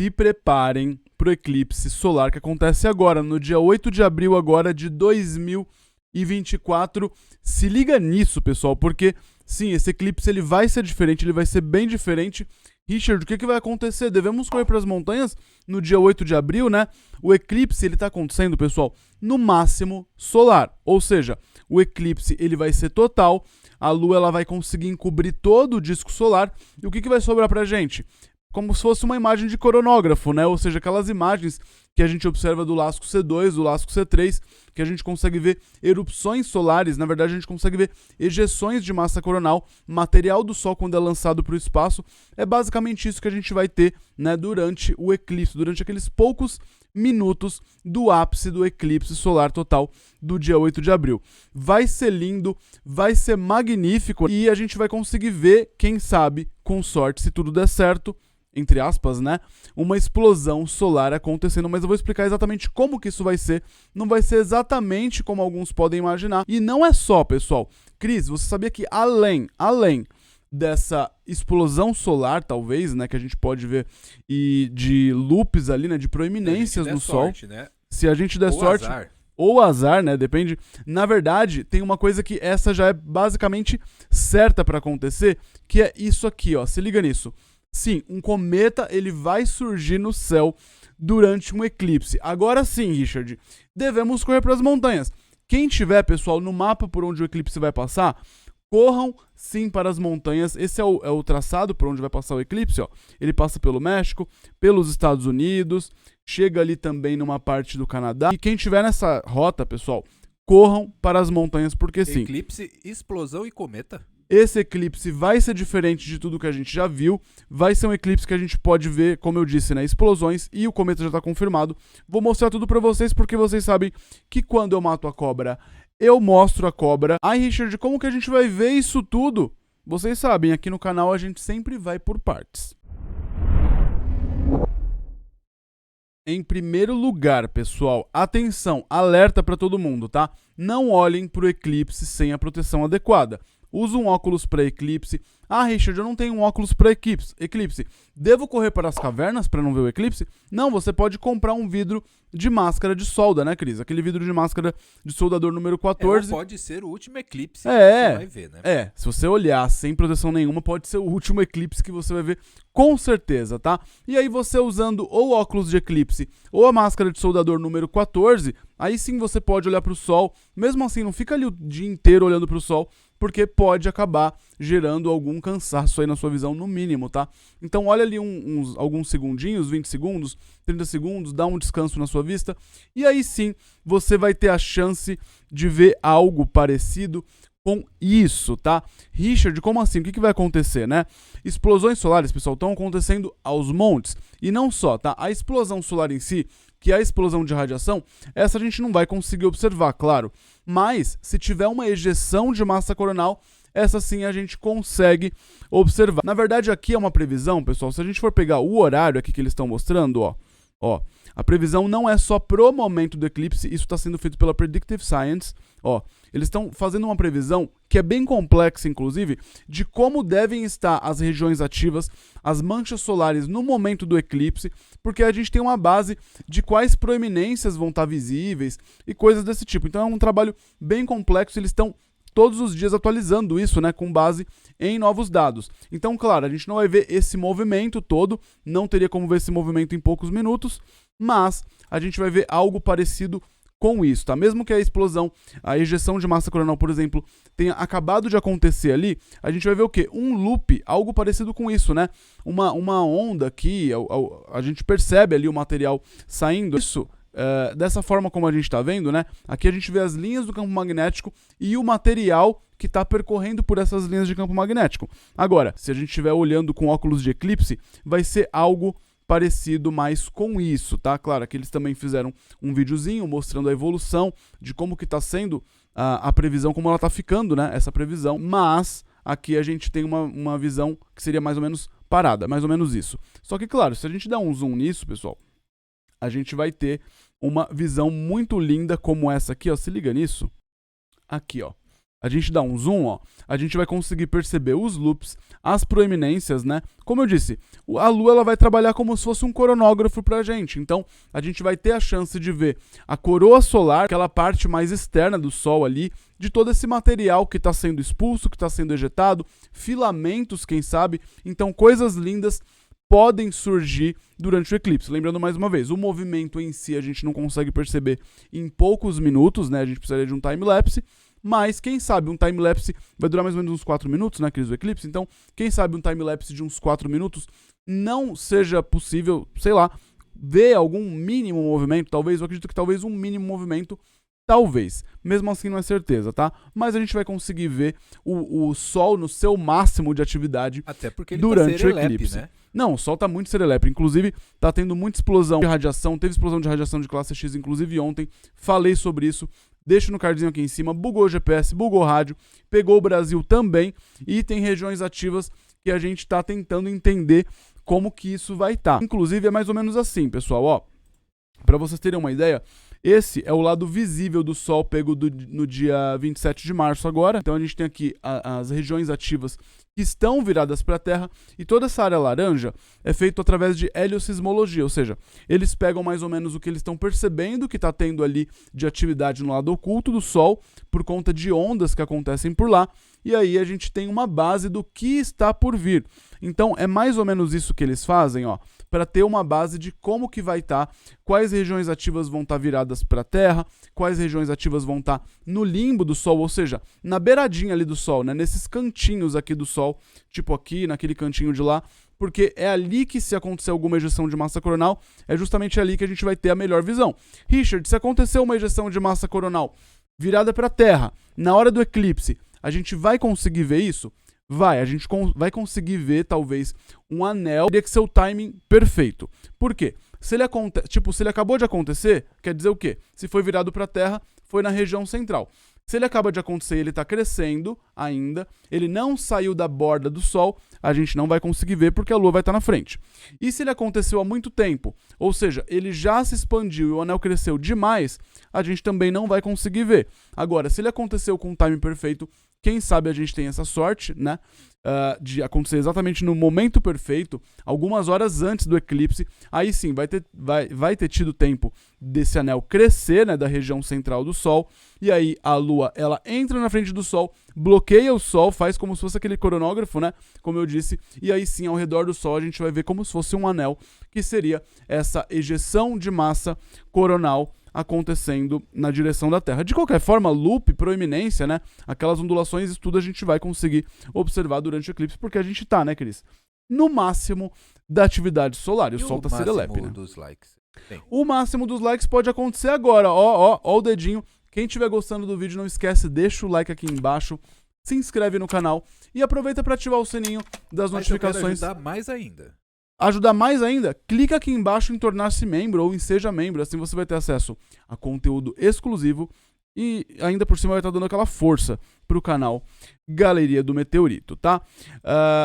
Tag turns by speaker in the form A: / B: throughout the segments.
A: se preparem para o eclipse solar que acontece agora, no dia 8 de abril agora de 2024. Se liga nisso, pessoal, porque sim, esse eclipse ele vai ser diferente, ele vai ser bem diferente. Richard, o que vai acontecer? Devemos correr para as montanhas no dia 8 de abril, né? O eclipse ele está acontecendo, pessoal, no máximo solar, ou seja, o eclipse ele vai ser total, a Lua ela vai conseguir encobrir todo o disco solar, e o que vai sobrar para a gente? Como se fosse uma imagem de coronógrafo, né? Ou seja, aquelas imagens que a gente observa do Lasco C2, do Lasco C3, que a gente consegue ver erupções solares, na verdade a gente consegue ver ejeções de massa coronal, material do Sol quando é lançado para o espaço. É basicamente isso que a gente vai ter, né, durante o eclipse, durante aqueles poucos minutos do ápice do eclipse solar total do dia 8 de abril. Vai ser lindo, vai ser magnífico e a gente vai conseguir ver, quem sabe, com sorte, se tudo der certo, entre aspas, né, uma explosão solar acontecendo, mas eu vou explicar exatamente como que isso vai ser. Não vai ser exatamente como alguns podem imaginar. E não é só, pessoal. Cris, você sabia que além dessa explosão solar, talvez, né, que a gente pode ver, e de loops ali, né, de proeminências no Sol, né? Se a gente der sorte, ou azar, né, depende. Na verdade, tem uma coisa que essa já é basicamente certa para acontecer, que é isso aqui, ó, se liga nisso. Sim, um cometa ele vai surgir no céu durante um eclipse. Agora sim, Richard, devemos correr para as montanhas. Quem tiver, pessoal, no mapa por onde o eclipse vai passar, corram sim para as montanhas. Esse é o traçado por onde vai passar o eclipse, ó. Ele passa pelo México, pelos Estados Unidos, chega ali também numa parte do Canadá. E quem tiver nessa rota, pessoal, corram para as montanhas, porque sim.
B: Eclipse, explosão e cometa.
A: Esse eclipse vai ser diferente de tudo que a gente já viu, vai ser um eclipse que a gente pode ver, como eu disse, né, explosões, e o cometa já está confirmado. Vou mostrar tudo para vocês, porque vocês sabem que quando eu mato a cobra, eu mostro a cobra. Ai, Richard, como que a gente vai ver isso tudo? Vocês sabem, aqui no canal a gente sempre vai por partes. Em primeiro lugar, pessoal, atenção, alerta para todo mundo, tá? Não olhem para o eclipse sem a proteção adequada. Usa um óculos para eclipse. Ah, Richard, eu não tenho um óculos para eclipse. Devo correr para as cavernas para não ver o eclipse? Não, você pode comprar um vidro de máscara de solda, né, Cris? Aquele vidro de máscara de soldador número 14.
B: Pode ser o último eclipse que você vai ver, né?
A: Se você olhar sem proteção nenhuma, pode ser o último eclipse que você vai ver, com certeza, tá? E aí você usando ou óculos de eclipse ou a máscara de soldador número 14, aí sim você pode olhar para o sol. Mesmo assim, não fica ali o dia inteiro olhando para o sol, porque pode acabar gerando algum cansaço aí na sua visão, no mínimo, tá? Então olha ali alguns segundinhos, 20 segundos, 30 segundos, dá um descanso na sua vista, e aí sim você vai ter a chance de ver algo parecido com isso, tá? Richard, como assim? O que vai acontecer, né? Explosões solares, pessoal, estão acontecendo aos montes, e não só, tá? A explosão solar em si, que é a explosão de radiação, essa a gente não vai conseguir observar, claro. Mas, se tiver uma ejeção de massa coronal, essa sim a gente consegue observar. Na verdade, aqui é uma previsão, pessoal, se a gente for pegar o horário aqui que eles estão mostrando, ó, a previsão não é só pro momento do eclipse, isso está sendo feito pela Predictive Science, ó. Eles estão fazendo uma previsão que é bem complexa, inclusive, de como devem estar as regiões ativas, as manchas solares no momento do eclipse, porque a gente tem uma base de quais proeminências vão estar visíveis e coisas desse tipo. Então é um trabalho bem complexo, eles estão todos os dias atualizando isso, né, com base em novos dados. Então, claro, a gente não vai ver esse movimento todo, não teria como ver esse movimento em poucos minutos, mas a gente vai ver algo parecido com isso, tá? Mesmo que a explosão, a ejeção de massa coronal, por exemplo, tenha acabado de acontecer ali, a gente vai ver o quê? Um loop, algo parecido com isso, né? Uma onda aqui, a gente percebe ali o material saindo. Isso, dessa forma como a gente está vendo, né? Aqui a gente vê as linhas do campo magnético e o material que está percorrendo por essas linhas de campo magnético. Agora, se a gente estiver olhando com óculos de eclipse, vai ser algo parecido mais com isso, tá? Claro, aqui eles também fizeram um videozinho mostrando a evolução de como que está sendo a previsão, como ela está ficando, né? Essa previsão, mas aqui a gente tem uma visão que seria mais ou menos parada, mais ou menos isso. Só que, claro, se a gente der um zoom nisso, pessoal, a gente vai ter uma visão muito linda como essa aqui, ó. Se liga nisso. Aqui, ó. a gente dá um zoom, ó, a gente vai conseguir perceber os loops, as proeminências, né? Como eu disse, a Lua ela vai trabalhar como se fosse um coronógrafo pra gente. Então, a gente vai ter a chance de ver a coroa solar, aquela parte mais externa do Sol ali, de todo esse material que está sendo expulso, que está sendo ejetado, filamentos, quem sabe. Então, coisas lindas podem surgir durante o eclipse. Lembrando mais uma vez, o movimento em si a gente não consegue perceber em poucos minutos, né? A gente precisaria de um time-lapse. Mas, quem sabe, um time-lapse vai durar mais ou menos uns 4 minutos, né, crise do eclipse? Então, quem sabe um time-lapse de uns 4 minutos não seja possível, sei lá, ver algum mínimo movimento, talvez, eu acredito que talvez um mínimo movimento, talvez. Mesmo assim, não é certeza, tá? Mas a gente vai conseguir ver o Sol no seu máximo de atividade
B: até porque ele
A: durante
B: tá
A: o eclipse. Né? Não, o Sol tá muito serelepe. Inclusive, tá tendo muita explosão de radiação. Teve explosão de radiação de classe X, inclusive ontem. Falei sobre isso. Deixo no cardzinho aqui em cima. Bugou o GPS, bugou o rádio. Pegou o Brasil também. E tem regiões ativas que a gente tá tentando entender como que isso vai estar. Inclusive, é mais ou menos assim, pessoal. Ó, pra vocês terem uma ideia, esse é o lado visível do Sol pego no dia 27 de março agora. Então a gente tem aqui as regiões ativas que estão viradas para a Terra, e toda essa área laranja é feita através de heliosismologia, ou seja, eles pegam mais ou menos o que eles estão percebendo que está tendo ali de atividade no lado oculto do Sol, por conta de ondas que acontecem por lá, e aí a gente tem uma base do que está por vir. Então é mais ou menos isso que eles fazem, ó, para ter uma base de como que vai estar, quais regiões ativas vão estar viradas para a Terra, quais regiões ativas vão estar no limbo do Sol, ou seja, na beiradinha ali do Sol, né, nesses cantinhos aqui do Sol, tipo aqui, naquele cantinho de lá, porque é ali que, se acontecer alguma ejeção de massa coronal, é justamente ali que a gente vai ter a melhor visão. Richard, se acontecer uma ejeção de massa coronal virada para a Terra, na hora do eclipse, a gente vai conseguir ver isso? Vai, a gente vai conseguir ver, talvez, um anel, teria que ser o timing perfeito. Por quê? Se ele acabou de acontecer, quer dizer o quê? Se foi virado para a Terra, foi na região central. Se ele acaba de acontecer e ele está crescendo ainda, ele não saiu da borda do Sol, a gente não vai conseguir ver porque a Lua vai estar na frente. E se ele aconteceu há muito tempo, ou seja, ele já se expandiu e o anel cresceu demais, a gente também não vai conseguir ver. Agora, se ele aconteceu com o timing perfeito, quem sabe a gente tem essa sorte, né? De acontecer exatamente no momento perfeito, algumas horas antes do eclipse, aí sim vai ter tido tempo desse anel crescer, né, da região central do Sol, e aí a Lua ela entra na frente do Sol, bloqueia o Sol, faz como se fosse aquele coronógrafo, né, como eu disse, e aí sim ao redor do Sol a gente vai ver como se fosse um anel, que seria essa ejeção de massa coronal acontecendo na direção da Terra. De qualquer forma, loop, proeminência, né? Aquelas ondulações, isso tudo a gente vai conseguir observar durante o eclipse, porque a gente tá, né, Cris? No máximo da atividade solar. E o Sol tá serelepe, né?
B: Dos likes?
A: O máximo dos likes pode acontecer agora. Ó o dedinho. Quem estiver gostando do vídeo, não esquece, deixa o like aqui embaixo, se inscreve no canal e aproveita para ativar o sininho das notificações.
B: Eu quero ajudar mais ainda.
A: Ajudar mais ainda? Clica aqui embaixo em tornar-se membro ou em seja membro, assim você vai ter acesso a conteúdo exclusivo e ainda por cima vai estar dando aquela força pro canal Galeria do Meteorito, tá?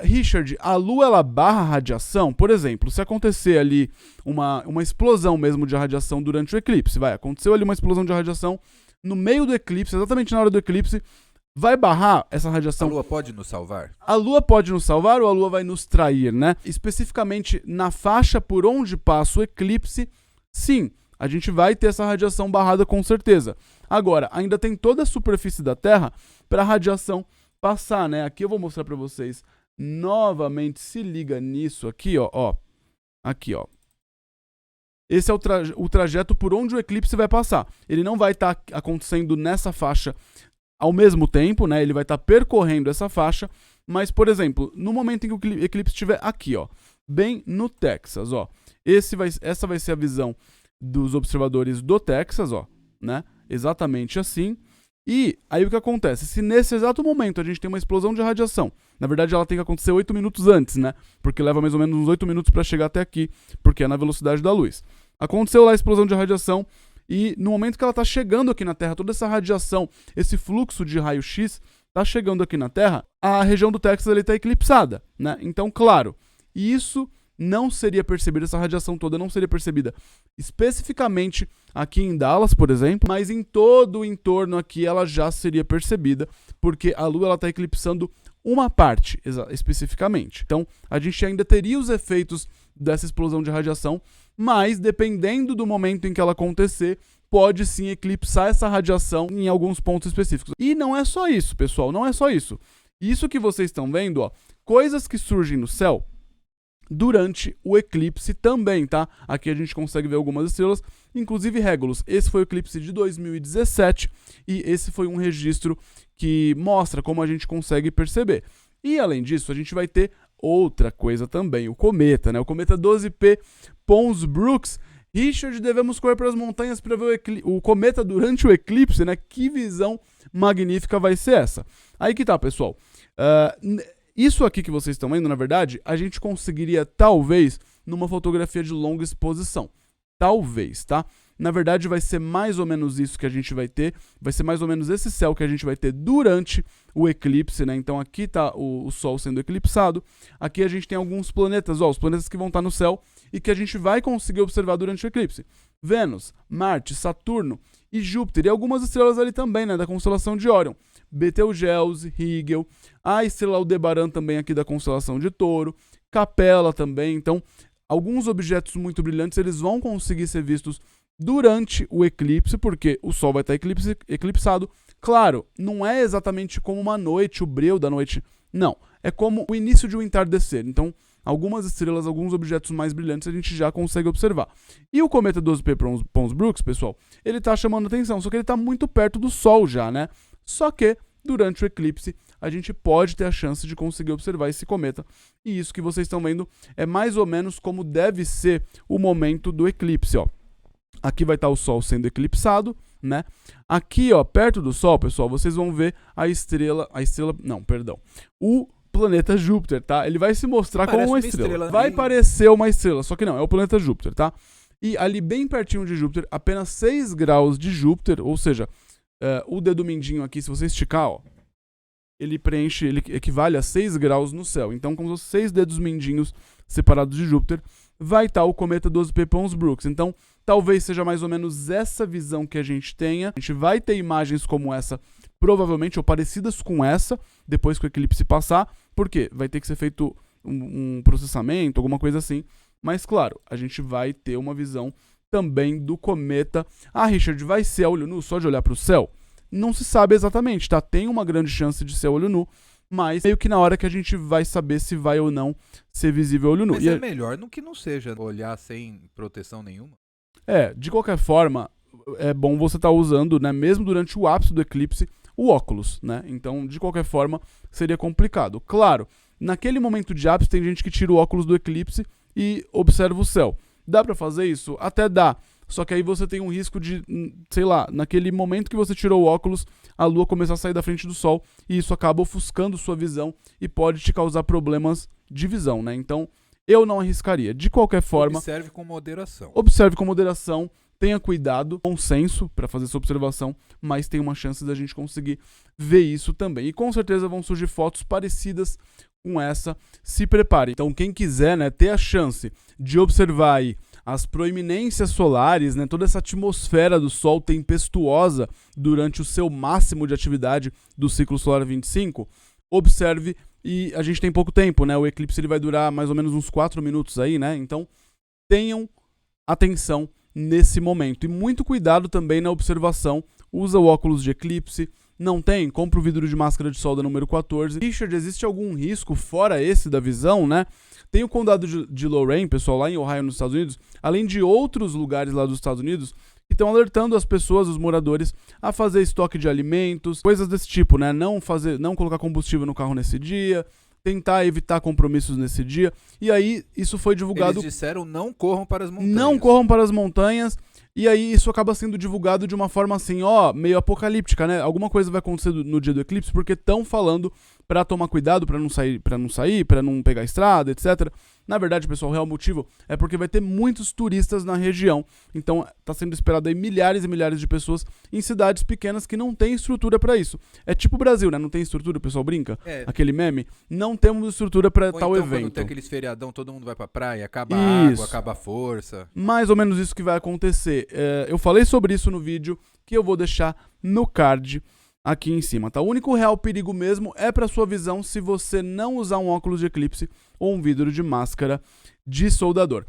A: Richard, a Lua ela barra radiação? Por exemplo, se acontecer ali uma explosão mesmo de radiação durante o eclipse, aconteceu ali uma explosão de radiação no meio do eclipse, exatamente na hora do eclipse, vai barrar essa radiação?
B: A Lua pode nos salvar?
A: A Lua pode nos salvar ou a Lua vai nos trair, né? Especificamente na faixa por onde passa o eclipse, sim, a gente vai ter essa radiação barrada com certeza. Agora, ainda tem toda a superfície da Terra para a radiação passar, né? Aqui eu vou mostrar para vocês novamente, se liga nisso aqui, ó. Aqui, ó. Esse é o trajeto por onde o eclipse vai passar. Ele não vai estar acontecendo nessa faixa ao mesmo tempo, né? Ele vai estar percorrendo essa faixa, mas, por exemplo, no momento em que o eclipse estiver aqui, ó, bem no Texas, ó, essa vai ser a visão dos observadores do Texas, ó, né? Exatamente assim. E aí o que acontece? Se nesse exato momento a gente tem uma explosão de radiação, na verdade ela tem que acontecer 8 minutos antes, né? Porque leva mais ou menos uns 8 minutos para chegar até aqui, porque é na velocidade da luz. Aconteceu lá a explosão de radiação, e no momento que ela está chegando aqui na Terra, toda essa radiação, esse fluxo de raio-x está chegando aqui na Terra, a região do Texas está eclipsada, né? Então, claro, isso não seria percebida, essa radiação toda não seria percebida especificamente aqui em Dallas, por exemplo, mas em todo o entorno aqui ela já seria percebida, porque a Lua está eclipsando uma parte, especificamente. Então, a gente ainda teria os efeitos dessa explosão de radiação, mas dependendo do momento em que ela acontecer, pode sim eclipsar essa radiação em alguns pontos específicos. E não é só isso, pessoal, não é só isso. Isso que vocês estão vendo, ó, coisas que surgem no céu durante o eclipse também, tá? Aqui a gente consegue ver algumas estrelas, inclusive Regulus. Esse foi o eclipse de 2017 e esse foi um registro que mostra como a gente consegue perceber. E além disso, a gente vai ter outra coisa também, o cometa, né? O cometa 12P Pons-Brooks. Richard, devemos correr para as montanhas para ver o cometa durante o eclipse, né? Que visão magnífica vai ser essa? Aí que tá, pessoal. Isso aqui que vocês estão vendo, na verdade, a gente conseguiria, talvez, numa fotografia de longa exposição. Talvez, tá? Na verdade, vai ser mais ou menos isso que a gente vai ter. Vai ser mais ou menos esse céu que a gente vai ter durante o eclipse, né? Então, aqui está o Sol sendo eclipsado. Aqui a gente tem alguns planetas, ó, os planetas que vão estar no céu e que a gente vai conseguir observar durante o eclipse. Vênus, Marte, Saturno e Júpiter. E algumas estrelas ali também, né? Da constelação de Órion. Betelgeuse, Rigel, a estrela Aldebaran também aqui da constelação de Touro, Capela também. Então, alguns objetos muito brilhantes, eles vão conseguir ser vistos durante o eclipse, porque o Sol vai estar eclipsado. Claro, não é exatamente como uma noite, o breu da noite, não. É como o início de um entardecer. Então, algumas estrelas, alguns objetos mais brilhantes a gente já consegue observar. E o cometa 12P Pons-Brooks, pessoal, ele está chamando atenção, só que ele está muito perto do Sol já, né? Só que, durante o eclipse, a gente pode ter a chance de conseguir observar esse cometa. E isso que vocês estão vendo é mais ou menos como deve ser o momento do eclipse, ó. Aqui vai estar o Sol sendo eclipsado, né? Aqui, ó, perto do Sol, pessoal, vocês vão ver o planeta Júpiter, tá? Ele vai se mostrar como uma estrela. Vai parecer uma estrela, só que não, é o planeta Júpiter, tá? E ali bem pertinho de Júpiter, apenas 6 graus de Júpiter, ou seja, o dedo mindinho aqui, se você esticar, ó, ele equivale a 6 graus no céu. Então, com os 6 dedos mindinhos separados de Júpiter, vai estar o cometa 12P Pons-Brooks. Então, talvez seja mais ou menos essa visão que a gente tenha. A gente vai ter imagens como essa, provavelmente, ou parecidas com essa, depois que o eclipse passar. Por quê? Vai ter que ser feito um processamento, alguma coisa assim. Mas, claro, a gente vai ter uma visão também do cometa. Ah, Richard, vai ser a olho nu só de olhar para o céu? Não se sabe exatamente, tá? Tem uma grande chance de ser a olho nu, mas meio que na hora que a gente vai saber se vai ou não ser visível a olho nu.
B: Mas é melhor do que não seja olhar sem proteção nenhuma.
A: De qualquer forma, é bom você estar usando, né, mesmo durante o ápice do eclipse, o óculos, né? Então, de qualquer forma, seria complicado. Claro, naquele momento de ápice, tem gente que tira o óculos do eclipse e observa o céu. Dá pra fazer isso? Até dá. Só que aí você tem um risco de, sei lá, naquele momento que você tirou o óculos, a Lua começar a sair da frente do Sol e isso acaba ofuscando sua visão e pode te causar problemas de visão, né? Então, eu não arriscaria. De qualquer forma...
B: Observe com moderação.
A: Observe com moderação, tenha cuidado, bom senso para fazer essa observação, mas tem uma chance da gente conseguir ver isso também. E com certeza vão surgir fotos parecidas com essa, se prepare. Então, quem quiser, né, ter a chance de observar aí as proeminências solares, né, toda essa atmosfera do Sol tempestuosa durante o seu máximo de atividade do ciclo solar 25, observe, e a gente tem pouco tempo, né, o eclipse ele vai durar mais ou menos uns 4 minutos aí, né, então tenham atenção nesse momento e muito cuidado também na observação, usa o óculos de eclipse. Não tem? Compra o vidro de máscara de solda número 14. Richard, existe algum risco fora esse da visão, né? Tem o condado de Lorain, pessoal, lá em Ohio, nos Estados Unidos, além de outros lugares lá dos Estados Unidos, que estão alertando as pessoas, os moradores, a fazer estoque de alimentos, coisas desse tipo, né? Não colocar combustível no carro nesse dia, tentar evitar compromissos nesse dia. E aí, isso foi divulgado...
B: Eles disseram não corram para as montanhas.
A: Não corram para as montanhas. E aí isso acaba sendo divulgado de uma forma assim, ó, meio apocalíptica, né? Alguma coisa vai acontecer no dia do eclipse, porque estão falando pra tomar cuidado, pra não sair, pra não pegar a estrada, etc. Na verdade, pessoal, o real motivo é porque vai ter muitos turistas na região. Então, tá sendo esperado aí milhares e milhares de pessoas em cidades pequenas que não tem estrutura para isso. É tipo o Brasil, né? Não tem estrutura, o pessoal brinca. Aquele meme. Não temos estrutura para tal
B: então,
A: evento.
B: Quando tem aqueles feriadão, todo mundo vai pra praia, acaba a água, acaba a força.
A: Mais ou menos isso que vai acontecer. Eu falei sobre isso no vídeo que eu vou deixar no card aqui em cima, tá? O único real perigo mesmo é para sua visão se você não usar um óculos de eclipse ou um vidro de máscara de soldador.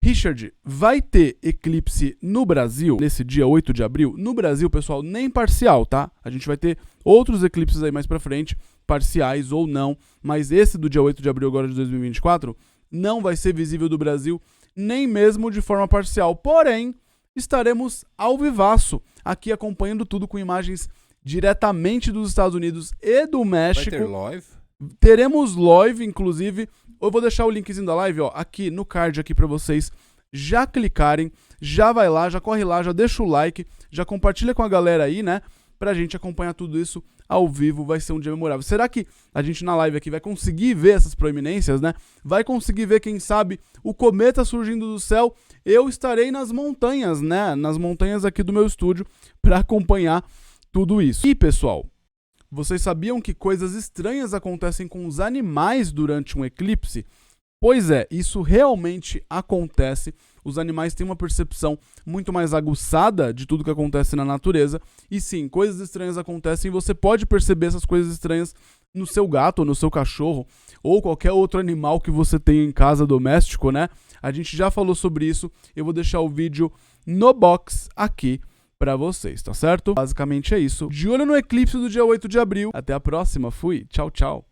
A: Richard, vai ter eclipse no Brasil nesse dia 8 de abril? No Brasil, pessoal, nem parcial, tá? A gente vai ter outros eclipses aí mais pra frente, parciais ou não, mas esse do dia 8 de abril agora de 2024 não vai ser visível do Brasil, nem mesmo de forma parcial. Porém, estaremos ao vivaço, aqui acompanhando tudo com imagens diretamente dos Estados Unidos e do México.
B: Vai ter live?
A: Teremos live, inclusive. Eu vou deixar o linkzinho da live, ó, aqui no card aqui para vocês já clicarem, já vai lá, já corre lá, já deixa o like, já compartilha com a galera aí, né, pra gente acompanhar tudo isso ao vivo. Vai ser um dia memorável. Será que a gente na live aqui vai conseguir ver essas proeminências, né? Vai conseguir ver, quem sabe, o cometa surgindo do céu? Eu estarei nas montanhas, né, nas montanhas aqui do meu estúdio para acompanhar tudo isso. E, pessoal, vocês sabiam que coisas estranhas acontecem com os animais durante um eclipse? Pois é, isso realmente acontece. Os animais têm uma percepção muito mais aguçada de tudo que acontece na natureza. E sim, coisas estranhas acontecem e você pode perceber essas coisas estranhas no seu gato, ou no seu cachorro, ou qualquer outro animal que você tenha em casa doméstico, né? A gente já falou sobre isso. Eu vou deixar o vídeo no box aqui pra vocês, tá certo? Basicamente é isso. De olho no eclipse do dia 8 de abril. Até a próxima. Fui. Tchau, tchau.